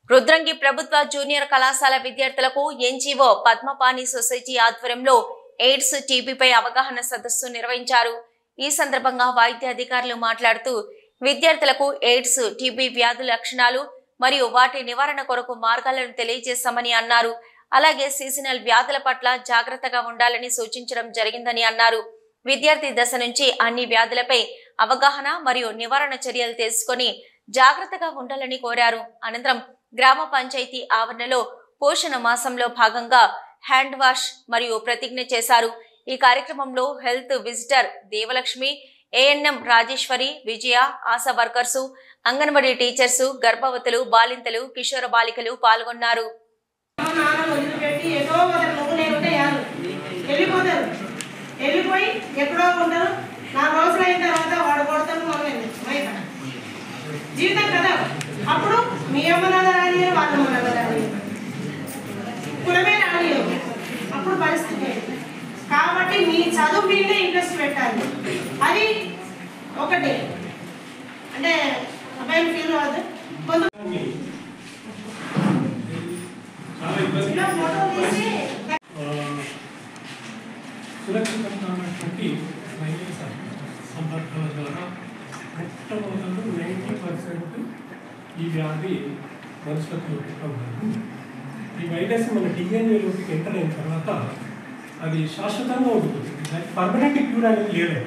రుద్రంగి ప్రభుత్వ జూనియర్ కళాశాల విద్యార్థులకు ఎన్జీఓ పద్మపాణి సొసైటీ ఆధ్వర్యంలో ఎయిడ్స్ టీబీపై అవగాహన సదస్సు నిర్వహించారు. ఈ సందర్భంగా వైద్య అధికారులు మాట్లాడుతూ విద్యార్థులకు ఎయిడ్స్ టీబీ వ్యాధుల లక్షణాలు మరియు వాటి నివారణ కొరకు మార్గాలను తెలియజేశామని అన్నారు. అలాగే సీజనల్ వ్యాధుల పట్ల జాగ్రత్తగా ఉండాలని సూచించడం జరిగిందని అన్నారు. విద్యార్థి దశ నుంచి అన్ని వ్యాధులపై అవగాహన మరియు నివారణ చర్యలు తీసుకొని జాగ్రత్తగా ఉండాలని కోరారు. అనంతరం గ్రామ పంచాయతీ ఆవరణలో పోషణ మాసంలో భాగంగా హ్యాండ్ వాష్ మరియు ప్రతిజ్ఞ చేశారు. ఈ కార్యక్రమంలో health visitor Devalakshmi, ANM Rajeshwari, Vijaya, ASHA workers, anganwadi teachers, గర్భవతులు, బాలింతలు, కిషోర బాలికలు పాల్గొన్నారు. జీవితం కదా అప్పుడు మీ అమ్మనాన్న రాని వాళ్ళ అమ్మనాన్న రాని కులమే రాని అప్పుడు పరిస్థితి. కాబట్టి మీ చదువు మీదే ఇంట్రెస్ట్ పెట్టాలి. అది ఒకటి అంటే అబ్బాయిలు ఫీల్ అవ్వదు. సురక్షితమైనటువంటి సంపర్కాల ద్వారా మొట్టమొదటి 90% ఈ వ్యాధి మనుషులకు ఉంటుంది. ఈ వైరస్ మన డిఎన్ఏలోకి ఎంటర్ అయిన తర్వాత అది శాశ్వతంగా ఉంటుంది. పర్మనెంట్ క్యూర్ అనేది లేదు.